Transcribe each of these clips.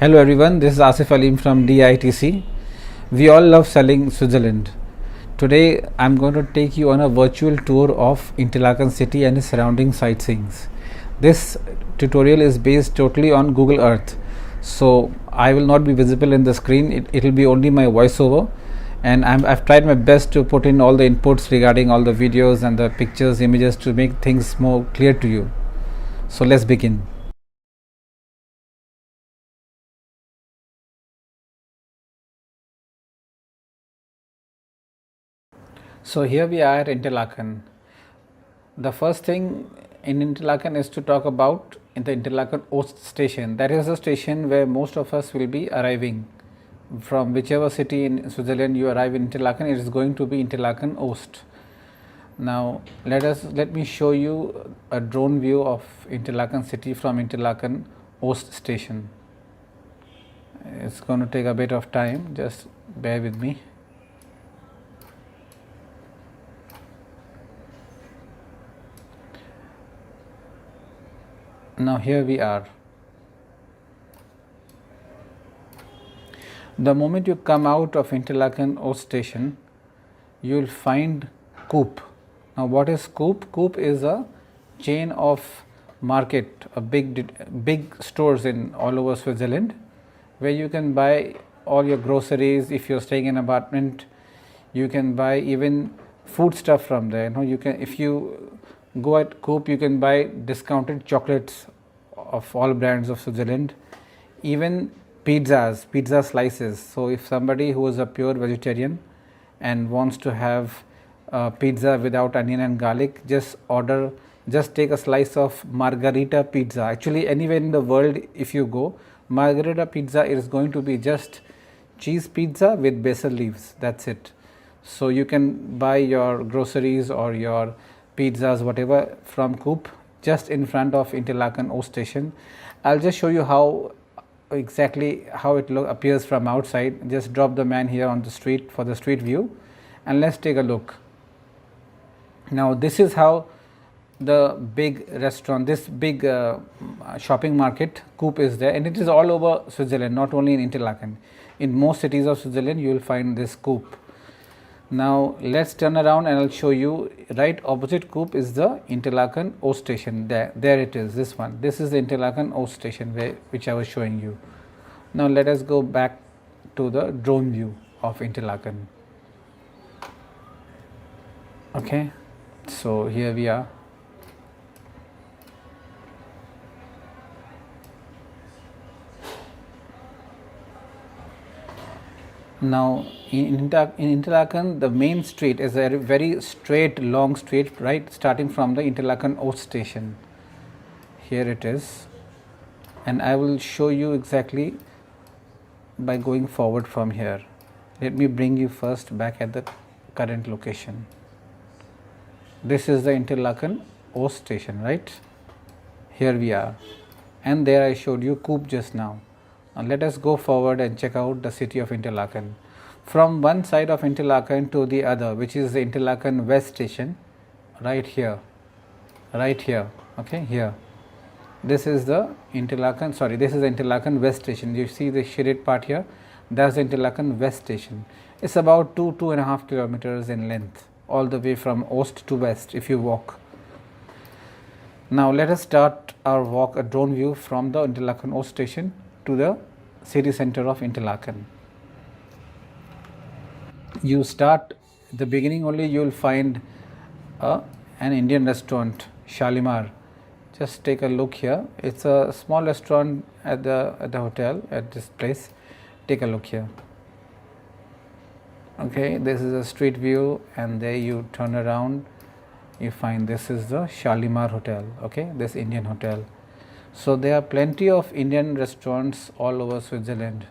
Hello everyone, this is Asif Alim from DITC. We all love selling Switzerland. Today I'm going to take you on a virtual tour of Interlaken city and its surrounding sightseeings. This tutorial is based totally on Google Earth, so I will not be visible in the screen. It will be only my voiceover, and I've tried my best to put in all the inputs regarding all the videos and the pictures, images to make things more clear to you. So let's begin. So here we are at Interlaken. The first thing in Interlaken is to talk about in the Interlaken Ost station. That is the station where most of us will be arriving. From whichever city in Switzerland you arrive in Interlaken, it is going to be Interlaken Ost. Now let me show you a drone view of Interlaken city from Interlaken Ost station. It's going to take a bit of time, just bear with me. Now here we are. The moment you come out of Interlaken Ost station, you will find Coop. Now what is Coop? Coop is a chain of market, a big stores in all over Switzerland, where you can buy all your groceries. If you're staying in an apartment, you can buy even food stuff from there. You can, if you go at Coop, you can buy discounted chocolates of all brands of Switzerland, even pizza slices. So if somebody who is a pure vegetarian and wants to have pizza without onion and garlic, just take a slice of margarita pizza. Actually, anywhere in the world if you go, margarita pizza is going to be just cheese pizza with basil leaves. That's it. So you can buy your groceries or your pizzas, whatever, from Coop just in front of Interlaken Ost station. I'll just show you how exactly how it appears from outside. Just drop the man here on the street for the street view, and let's take a look. Now this is how the big restaurant, this big shopping market Coop is there, and it is all over Switzerland, not only in Interlaken. In most cities of Switzerland you will find this Coop. Now let's turn around and I'll show you. Right opposite Coop is the Interlaken Ost station. There it is, this one. This is the Interlaken Ost station which I was showing you. Now let us go back to the drone view of Interlaken. Okay, so here we are. Now in Interlaken, the main street is a very straight, long street, right, starting from the Interlaken Ost station. Here it is, and I will show you exactly by going forward from here. Let me bring you first back at the current location. This is the Interlaken Ost station, right? Here we are, and there I showed you Coop just now. Now let us go forward and check out the city of Interlaken. From one side of Interlaken to the other, which is the Interlaken West station, right here, okay, here. This is the Interlaken, this is the Interlaken West station. You see the shaded part here, that's the Interlaken West station. It's about 2.5 kilometers in length, all the way from Ost to West if you walk. Now let us start our walk, a drone view from the Interlaken Ost station to the city center of Interlaken. You start the beginning only, you will find an Indian restaurant, Shalimar. Just take a look here. It's a small restaurant at the hotel, at this place. Take a look here. Okay, this is a street view, and there you turn around, you find this is the Shalimar hotel. Okay, this Indian hotel. So there are plenty of Indian restaurants all over Switzerland.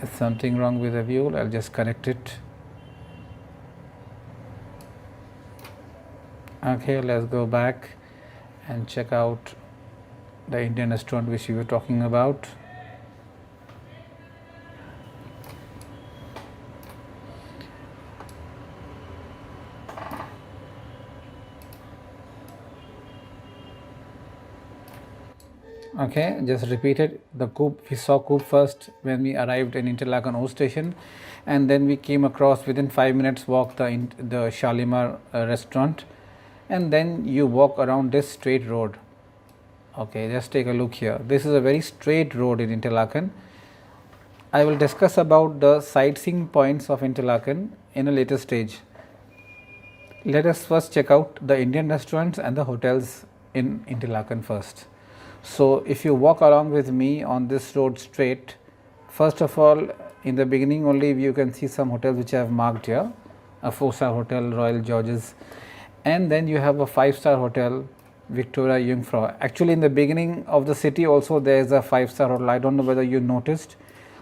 Is something wrong with the view? I'll just correct it. Okay, let's go back and check out the Indian restaurant which we were talking about. Okay, just repeated the Coop. We saw Coop first when we arrived in Interlaken O station, and then we came across within 5 minutes walk the Shalimar restaurant, and then you walk around this straight road. Okay, just take a look here. This is a very straight road in Interlaken. I will discuss about the sightseeing points of Interlaken in a later stage. Let us first check out the Indian restaurants and the hotels in Interlaken first. So, if you walk along with me on this road straight, first of all, in the beginning only you can see some hotels which I have marked here, a 4-star hotel, Royal George's, and then you have a 5-star hotel, Victoria Jungfrau. Actually, in the beginning of the city also there is a 5-star hotel. I don't know whether you noticed,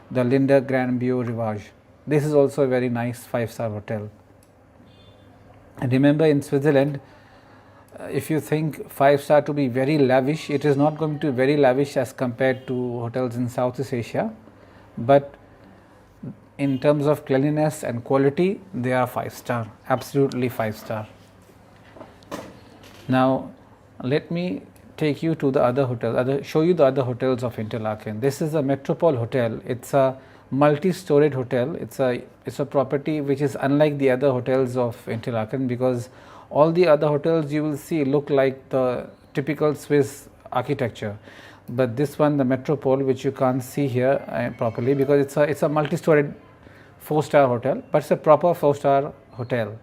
the Linda Grand Bio Rivage. This is also a very nice 5-star hotel. And remember, in Switzerland, if you think 5-star to be very lavish, it is not going to be very lavish as compared to hotels in Southeast Asia, but in terms of cleanliness and quality, they are 5-star, absolutely 5-star. Now, let me take you to the other hotels, show you the other hotels of Interlaken. This is a Metropole Hotel. It's a multi-storied hotel. It's a property which is unlike the other hotels of Interlaken, because all the other hotels you will see look like the typical Swiss architecture, but this one, the Metropole, which you can't see here properly because it's a multi-storied 4-star hotel, but it's a proper 4-star hotel.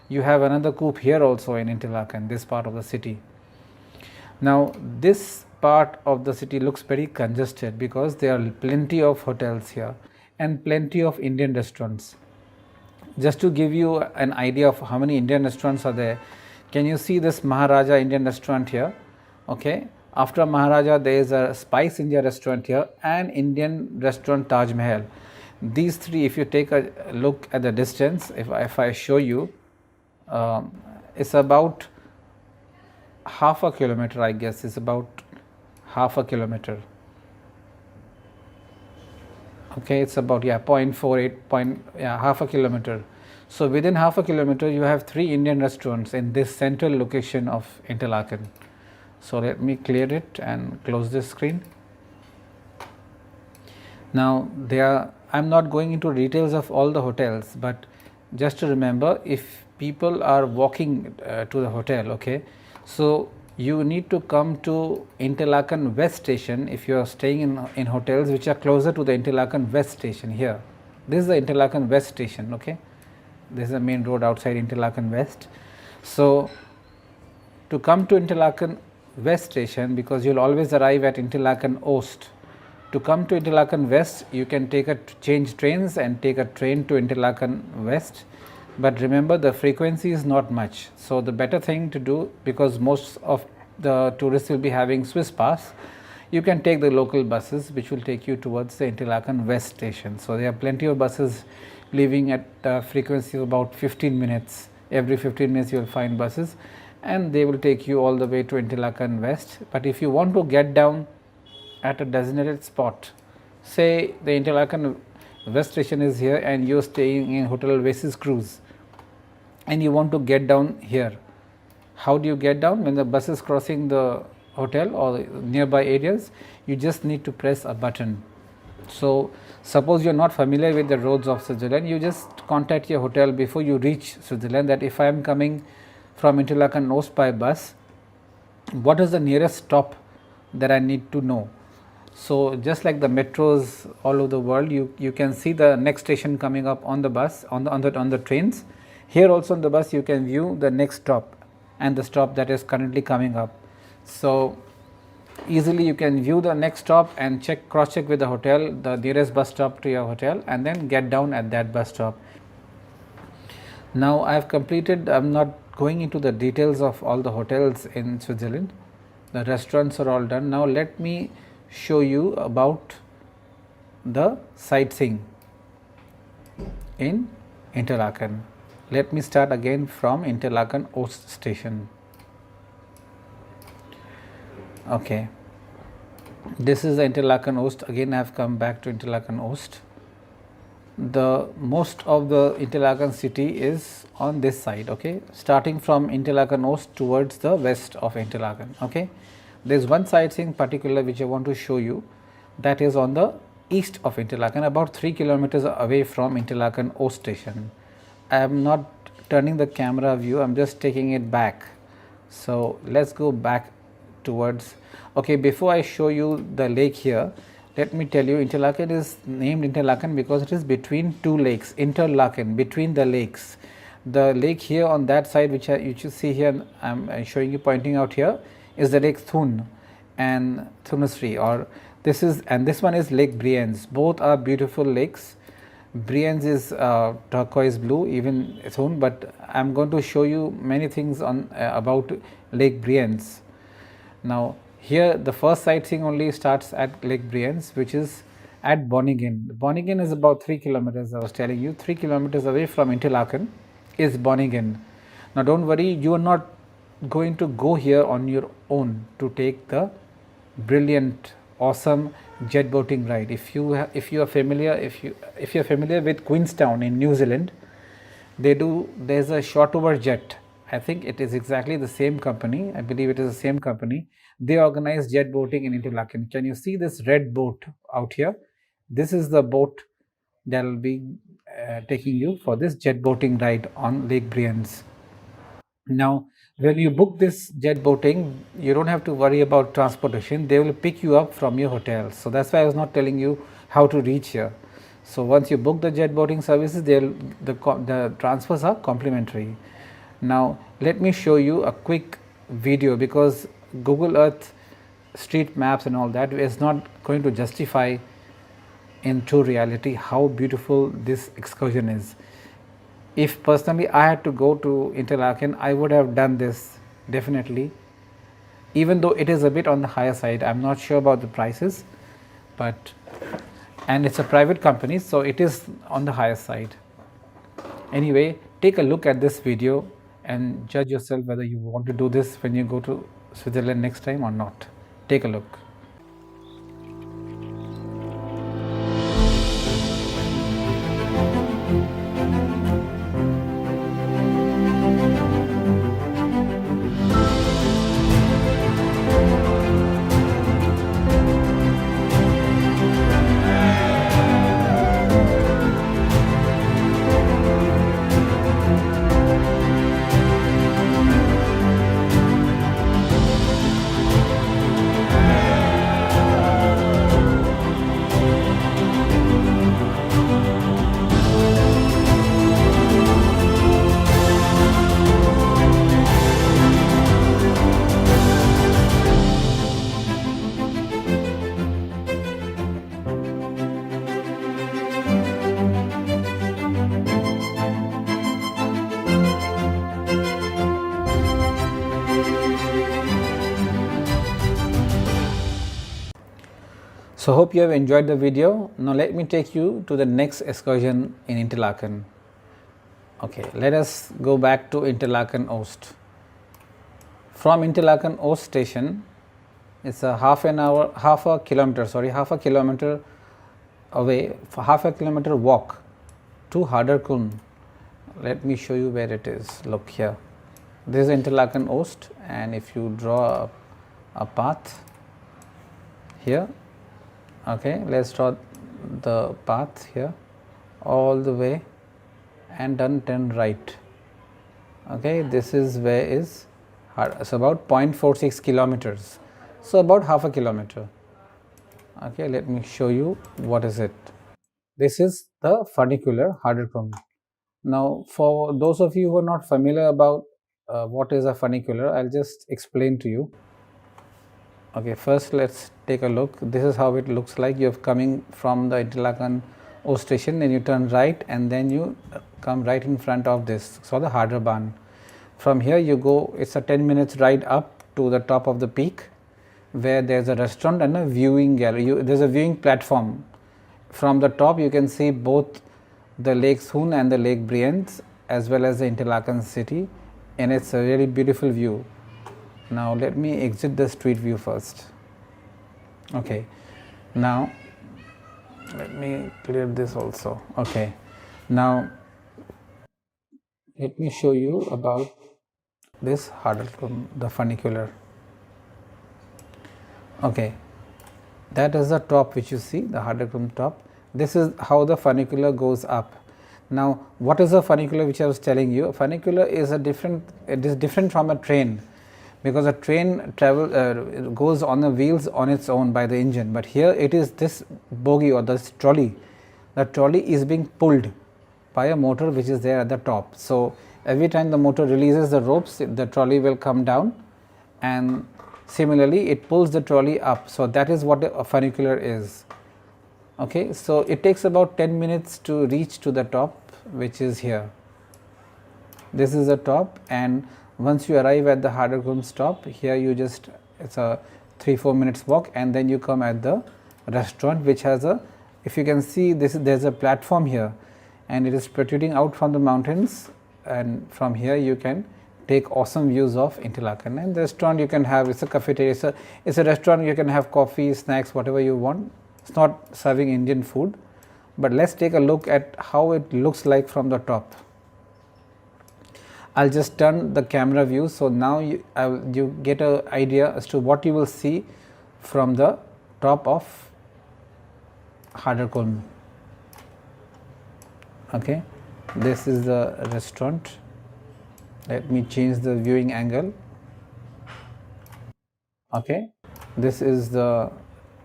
You have another Coop here also in Interlaken, this part of the city. Now, this part of the city looks very congested because there are plenty of hotels here and plenty of Indian restaurants. Just to give you an idea of how many Indian restaurants are there, can you see this Maharaja Indian restaurant here? Okay, after Maharaja there is a Spice India restaurant here and Indian restaurant Taj Mahal. These three, if you take a look at the distance, if I show you, it's about half a kilometer, I guess. It's about half a kilometer. Okay, it's about 0.48 half a kilometer. So within half a kilometer you have 3 Indian restaurants in this central location of Interlaken. So let me clear it and close this screen. Now I'm not going into details of all the hotels, but just to remember, if people are walking to the hotel, okay, so you need to come to Interlaken West station if you are staying in hotels which are closer to the Interlaken West station. Here, this is the Interlaken West station. Okay, this is the main road outside Interlaken West. So to come to Interlaken West station, because you will always arrive at Interlaken Oost, to come to Interlaken West you can change trains and take a train to Interlaken West. But remember, the frequency is not much. So the better thing to do, because most of the tourists will be having Swiss pass, you can take the local buses which will take you towards the Interlaken West station. So there are plenty of buses leaving at a frequency of about 15 minutes. Every 15 minutes you will find buses and they will take you all the way to Interlaken West. But if you want to get down at a designated spot, say the Interlaken West station is here and you are staying in Hotel Oasis Cruise, and you want to get down here, how do you get down? When the bus is crossing the hotel or nearby areas, you just need to press a button. So suppose you are not familiar with the roads of Switzerland, you just contact your hotel before you reach Switzerland, that if I am coming from Interlaken Oost by bus, what is the nearest stop that I need to know. So just like the metros all over the world, you can see the next station coming up on the bus, on the trains. Here also on the bus you can view the next stop and the stop that is currently coming up. So easily you can view the next stop and cross check with the hotel, the nearest bus stop to your hotel, and then get down at that bus stop. Now I have completed, I am not going into the details of all the hotels in Switzerland. The restaurants are all done. Now let me show you about the sightseeing in Interlaken. Let me start again from Interlaken Oost station. Okay, this is the Interlaken Oost. Again I have come back to Interlaken Oost. The most of the Interlaken city is on this side. Okay, starting from Interlaken Oost towards the west of Interlaken. Okay, There is one sightseeing particular which I want to show you, that is on the east of Interlaken, about 3 kilometers away from Interlaken O station. I am not turning the camera view, I am just taking it back. So let's go back towards. Okay, before I show you the lake here, let me tell you, Interlaken is named Interlaken because it is between two lakes. Interlaken, between the lakes. The lake here on that side, which you should see here, I am showing you, pointing out here, is the lake Thun and Thunesri, or this is, and this one is Lake Brienz. Both are beautiful lakes. Brienz is turquoise blue, even Thun, but I am going to show you many things on about Lake Brienz. Now here the first sightseeing only starts at Lake Brienz, which is at Bonningen. Bonningen is about 3 kilometers, I was telling you, 3 kilometers away from Interlaken is Bonningen. Now don't worry, you are not going to go here on your own to take the brilliant, awesome jet boating ride. If you are familiar with Queenstown in New Zealand, there's a short over jet. I think it is exactly the same company. I believe it is the same company. They organize jet boating in Interlaken. Can you see this red boat out here? This is the boat that will be taking you for this jet boating ride on Lake Brienz. Now, when you book this jet boating, you don't have to worry about transportation. They will pick you up from your hotel. So that's why I was not telling you how to reach here. So once you book the jet boating services, the transfers are complimentary. Now let me show you a quick video, because Google Earth, street maps and all that is not going to justify in true reality how beautiful this excursion is. If personally I had to go to Interlaken, I would have done this definitely, even though it is a bit on the higher side. I am not sure about the prices, but, and it's a private company, so it is on the higher side. Anyway, take a look at this video and judge yourself whether you want to do this when you go to Switzerland next time or not. Take a look. So hope you have enjoyed the video. Now let me take you to the next excursion in Interlaken. Okay, let us go back to Interlaken Ost. From Interlaken Ost station, it's a half a kilometer away, half a kilometer walk to Haderkulm. Let me show you where it is. Look here. This is Interlaken Ost, and if you draw a path here, okay, let's draw the path here all the way and then turn right. Okay, this is where is it's about 0.46 kilometers, so about half a kilometer. Okay, let me show you what is it. This is the funicular Haderkulm. Now for those of you who are not familiar about what is a funicular, I'll just explain to you. Okay, first let's take a look. This is how it looks like. You're coming from the Interlaken O station, and you turn right, and then you come right in front of this, so the Harderbahn. From here you go, it's a 10 minutes ride up to the top of the peak, where there's a restaurant and a viewing gallery. There's a viewing platform. From the top you can see both the Lake Thun and the Lake Brienz, as well as the Interlaken city, and it's a really beautiful view. Now let me exit the street view first. Okay, now let me clear this also. Okay, now let me show you about this Haderkulm, the funicular. Okay, that is the top which you see, the Haderkum top. This is how the funicular goes up. Now, what is a funicular which I was telling you? A funicular is a different, it is different from a train, because a train goes on the wheels on its own by the engine, but here it is this bogie or this trolley. The trolley is being pulled by a motor which is there at the top. So, every time the motor releases the ropes, the trolley will come down, and similarly it pulls the trolley up. So, that is what a funicular is. Okay, so it takes about 10 minutes to reach to the top, which is here. This is the top, and once you arrive at the Haderkum stop, here you just, it's a 3-4 minutes walk, and then you come at the restaurant, which has a, if you can see this, there's a platform here, and it is protruding out from the mountains, and from here you can take awesome views of Interlaken. And the restaurant you can have, it's a cafeteria, it's a restaurant, you can have coffee, snacks, whatever you want. It's not serving Indian food, but let's take a look at how it looks like from the top. I'll just turn the camera view, so now you get an idea as to what you will see from the top of Haderkulm. Okay, this is the restaurant. Let me change the viewing angle. Okay, this is the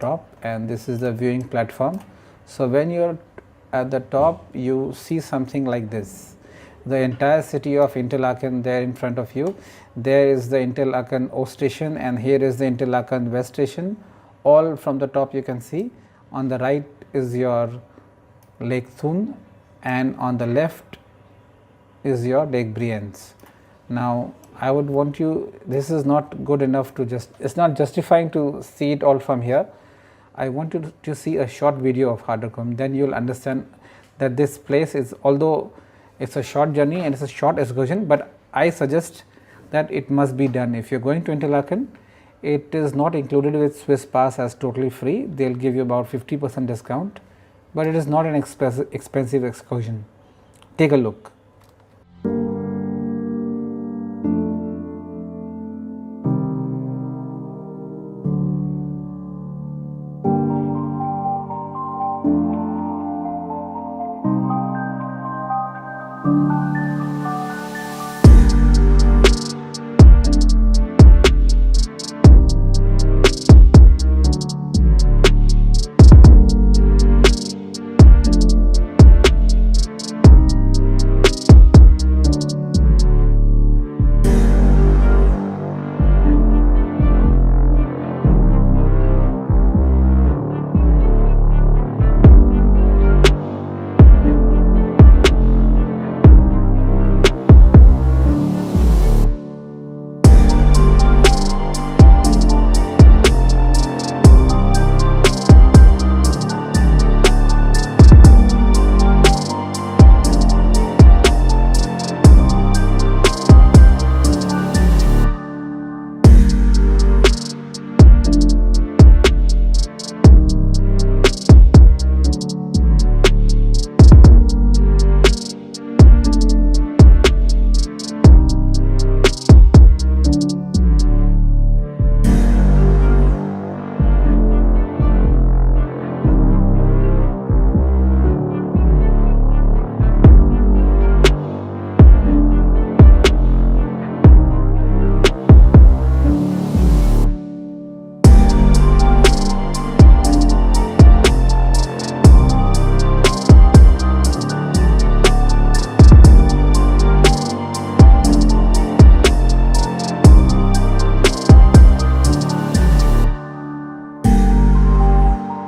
top and this is the viewing platform. So, when you are at the top, you see something like this, the entire city of Interlaken there in front of you. There is the Interlaken Ost station, and here is the Interlaken West station, all from the top you can see. On the right is your Lake Thun, and on the left is your Lake Brienz. Now, I would want you, this is not good enough to just, it's not justifying to see it all from here. I want you to see a short video of Haderkulm, then you will understand that this place is, although it's a short journey and it's a short excursion, but I suggest that it must be done. If you're going to Interlaken, it is not included with Swiss Pass as totally free, they'll give you about 50% discount, but it is not an expensive excursion. Take a look.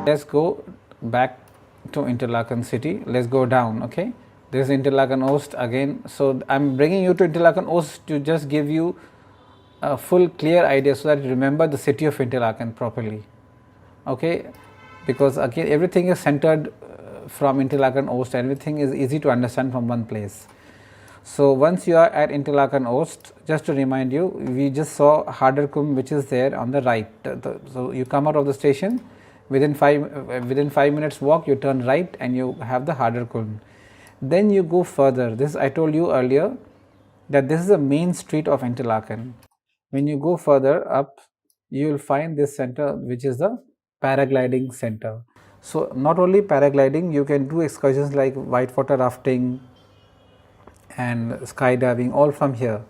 Let's go back to Interlaken city. Let's go down. Okay, this is Interlaken Ost again. So, I am bringing you to Interlaken Ost to just give you a full clear idea, so that you remember the city of Interlaken properly. Okay, because again everything is centered from Interlaken Ost, everything is easy to understand from one place. So, once you are at Interlaken Ost, just to remind you, we just saw Haderkulm, which is there on the right. So, you come out of the station, within 5 minutes walk you turn right and you have the Haderkulm. Then you go further. This I told you earlier that this is the main street of Interlaken. When you go further up, you will find this center, which is the paragliding center. So not only paragliding, you can do excursions like whitewater rafting and skydiving, all from here.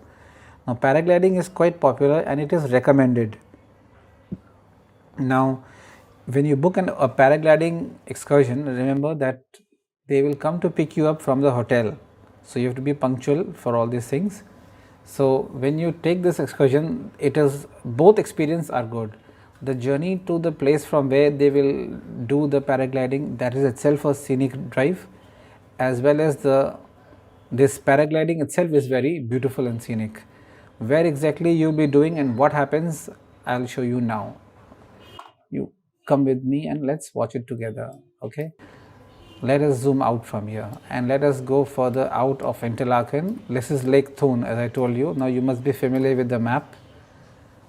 Now paragliding is quite popular and it is recommended. Now when you book a paragliding excursion, remember that they will come to pick you up from the hotel. So you have to be punctual for all these things. So when you take this excursion, it is, both experience are good. The journey to the place from where they will do the paragliding, that is itself a scenic drive, as well as this paragliding itself is very beautiful and scenic. Where exactly you will be doing and what happens, I will show you now. You come with me and let's watch it together. Okay, let us zoom out from here and let us go further out of Interlaken. This is Lake Thun, as I told you. Now you must be familiar with the map.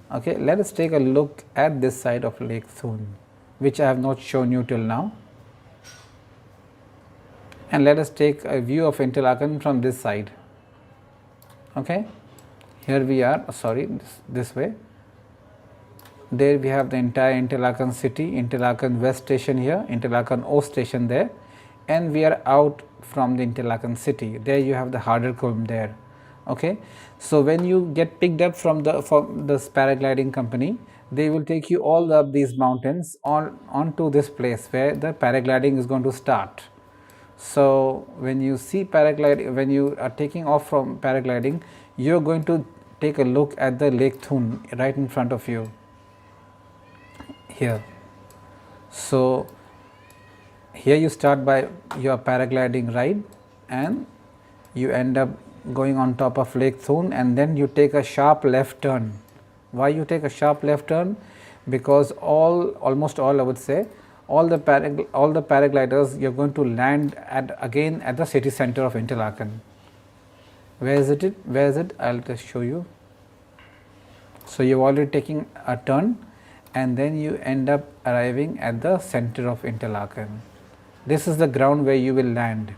Okay, let us take a look at this side of Lake Thun, which I have not shown you till now, and let us take a view of Interlaken from this side. Okay, here we are, sorry, this way. There we have the entire Interlaken city, Interlaken West station here, Interlaken Ost station there, and we are out from the Interlaken city. There you have the Haderkulm there. Okay, so when you get picked up from this paragliding company, they will take you all up these mountains onto this place where the paragliding is going to start. So when you see paragliding, when you are taking off from paragliding, you are going to take a look at the Lake Thun right in front of you here. So here you start by your paragliding ride and you end up going on top of Lake Thun, and then you take a sharp left turn. Why you take a sharp left turn? Because almost all I would say, all the paragliders, you're going to land again at the city center of Interlaken. Where is it? I'll just show you. So you're already taking a turn and then you end up arriving at the center of Interlaken. This is the ground where you will land.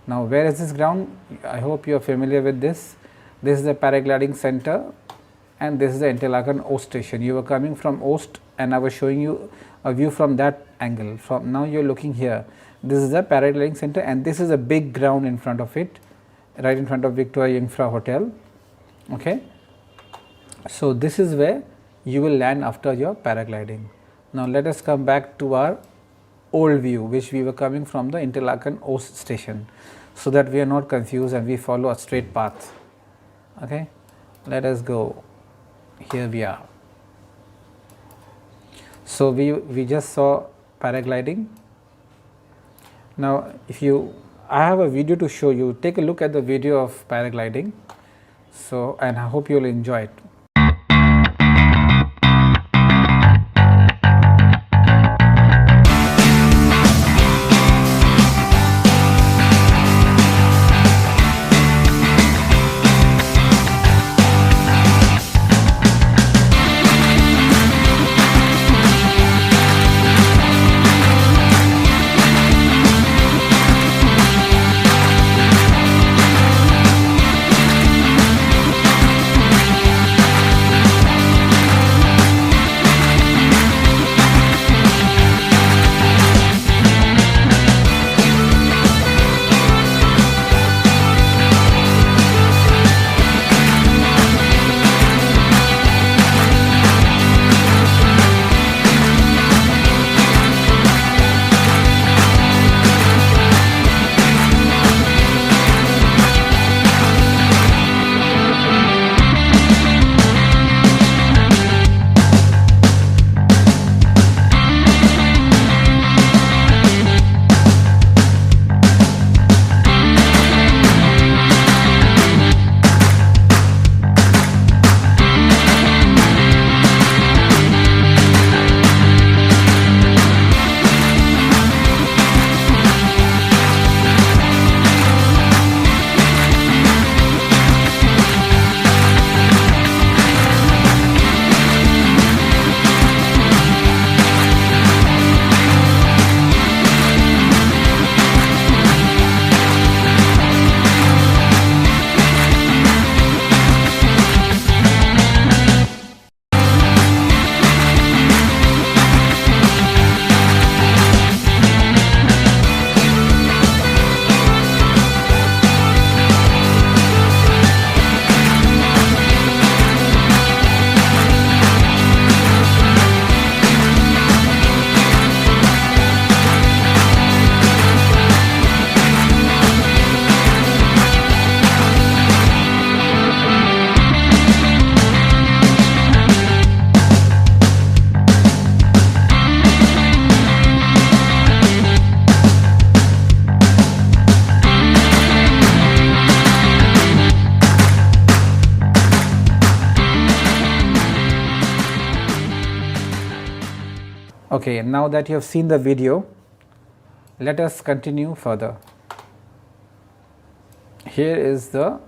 Now where is this ground? I hope you are familiar with this. This is the paragliding center and this is the Interlaken Ost station. You were coming from Ost and I was showing you a view from that angle. From now you are looking here. This is the paragliding center and this is a big ground in front of it, right in front of Victoria Infra Hotel. Okay, so this is where you will land after your paragliding. Now let us come back to our old view, which we were coming from the Interlaken Ost station, so that we are not confused and we follow a straight path. Okay, let us go. Here we are. So we just saw paragliding. Now I have a video to show you. Take a look at the video of paragliding. So, and I hope you will enjoy it. Okay, now that you have seen the video, let us continue further. Here is the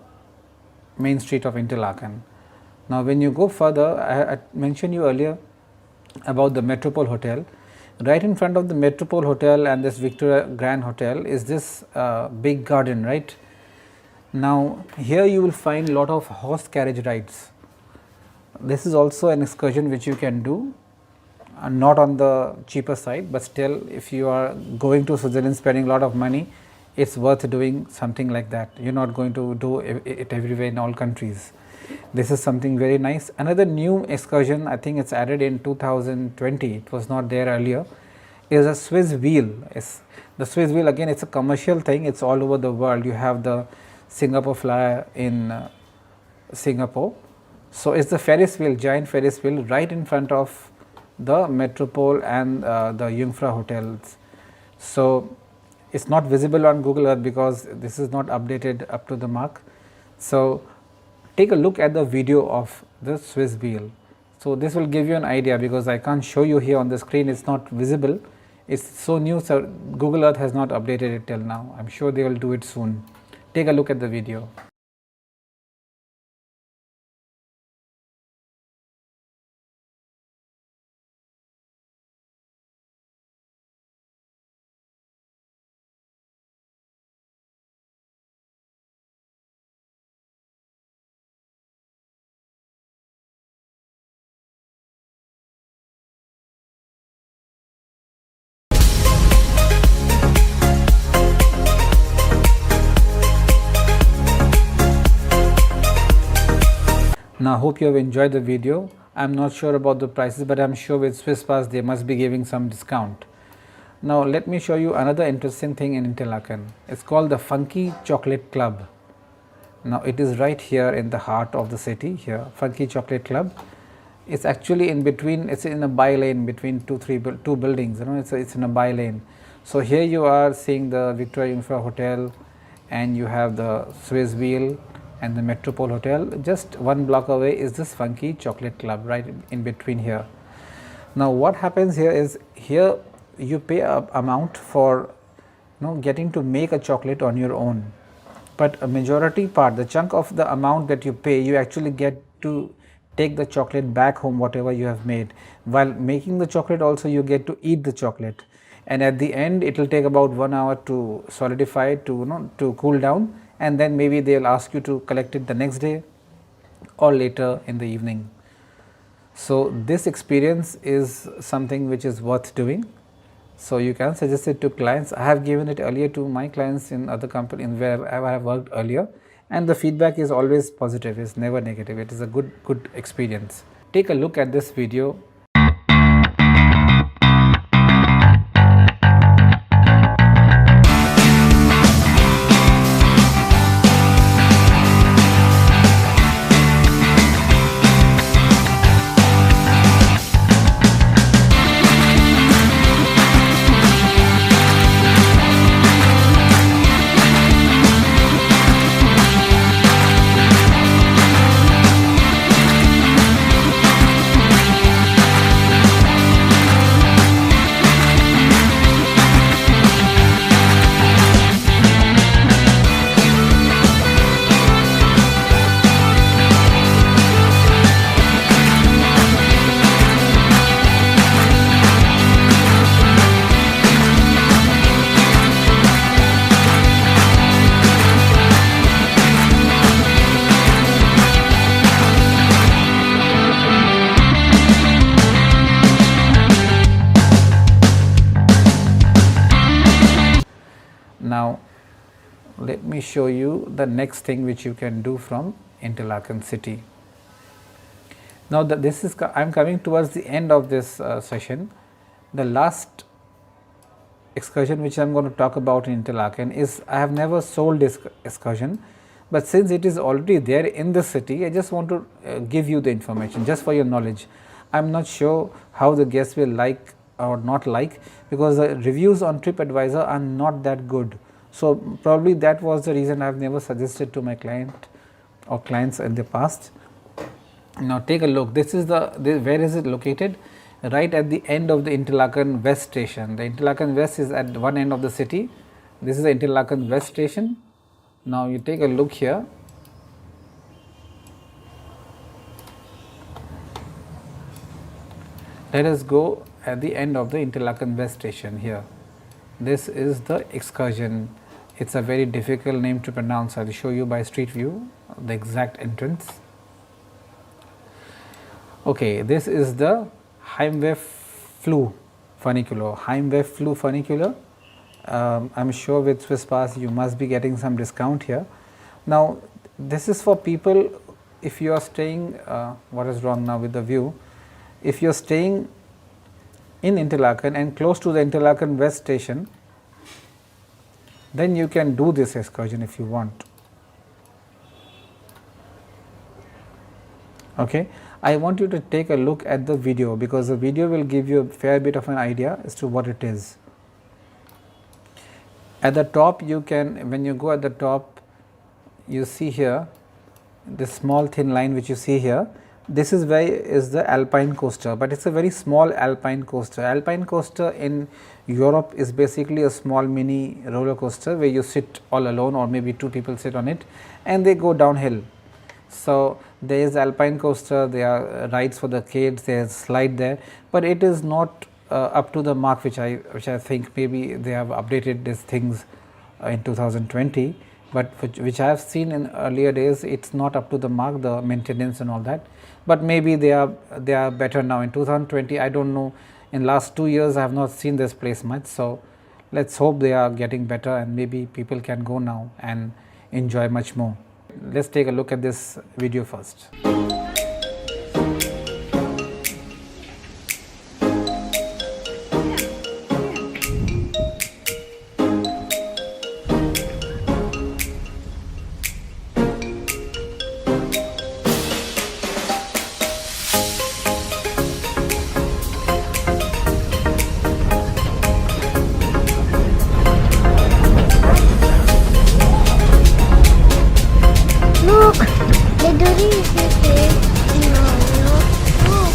main street of Interlaken. Now, when you go further, I mentioned you earlier about the Metropole Hotel. Right in front of the Metropole Hotel and this Victoria Grand Hotel is this big garden, right? Now, here you will find lot of horse carriage rides. This is also an excursion which you can do, not on the cheaper side, but still if you are going to Switzerland spending a lot of money, it's worth doing something like that. You're not going to do it everywhere in all countries. This is something very nice. Another new excursion, I think it's added in 2020, it was not there earlier, is a Swiss wheel. The Swiss wheel, again, it's a commercial thing, it's all over the world. You have the Singapore flyer in Singapore. So, it's the Ferris wheel, giant Ferris wheel right in front of the Metropole and the Jungfrau hotels. So, it's not visible on Google Earth because this is not updated up to the mark. So, take a look at the video of the Swiss wheel. So, this will give you an idea because I can't show you here on the screen, it's not visible. It's so new, so Google Earth has not updated it till now. I'm sure they will do it soon. Take a look at the video. Now, hope you have enjoyed the video. I am not sure about the prices, but I am sure with Swiss Pass they must be giving some discount. Now, let me show you another interesting thing in Interlaken. It's called the Funky Chocolate Club. Now, it is right here in the heart of the city here, Funky Chocolate Club. It's actually in between, it's in a by lane between two buildings, you know, it's in a by lane. So, here you are seeing the Victoria Jungfrau Hotel and you have the Swiss wheel and the Metropole Hotel. Just one block away is this Funky Chocolate Club right in between here. Now, what happens here is, here you pay a amount for getting to make a chocolate on your own, but a majority part, the chunk of the amount that you pay, you actually get to take the chocolate back home, whatever you have made. While making the chocolate also you get to eat the chocolate, and at the end it will take about 1 hour to solidify, to cool down, and then maybe they will ask you to collect it the next day or later in the evening. So, this experience is something which is worth doing. So, you can suggest it to clients. I have given it earlier to my clients in other companies where I have worked earlier, and the feedback is always positive, it's never negative. It is a good experience. Take a look at this video. Now, let me show you the next thing which you can do from Interlaken city. Now, I am coming towards the end of this session. The last excursion which I am going to talk about in Interlaken is, I have never sold this excursion, but since it is already there in the city, I just want to give you the information just for your knowledge. I am not sure how the guests will like or not like, because the reviews on TripAdvisor are not that good. So, probably that was the reason I have never suggested to my client or clients in the past. Now, take a look. This is where is it located? right at the end of the Interlaken West station. The Interlaken West is at one end of the city. This is the Interlaken West station. Now you take a look here. Let us go at the end of the Interlaken West station here. This is the excursion. It's a very difficult name to pronounce. I will show you by street view the exact entrance. Okay, this is the Heimwehflug funicular. Heimwehflug funicular. I am sure with Swiss Pass you must be getting some discount here. Now, this is for people if you are staying. What is wrong now with the view? If you are staying in Interlaken and close to the Interlaken West station, then you can do this excursion if you want. Okay. I want you to take a look at the video, because the video will give you a fair bit of an idea as to what it is. At the top, you can, when you go at the top, you see here this small thin line which you see here. This is where is the alpine coaster, but it's a very small alpine coaster. Alpine coaster in Europe is basically a small mini roller coaster where you sit all alone or maybe two people sit on it and they go downhill. So, there is alpine coaster, there are rides for the kids, there is slide there, but it is not up to the mark which I think maybe they have updated these things in 2020, but which I have seen in earlier days, it is not up to the mark, the maintenance and all that, but maybe they are better now in 2020. I do not know, in last 2 years I have not seen this place much. So, let us hope they are getting better and maybe people can go now and enjoy much more. Let us take a look at this video first. Look, the dory is here. No. Look.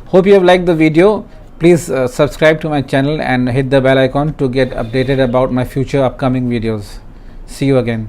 Hope you have liked the video. Please subscribe to my channel and hit the bell icon to get updated about my future upcoming videos. See you again.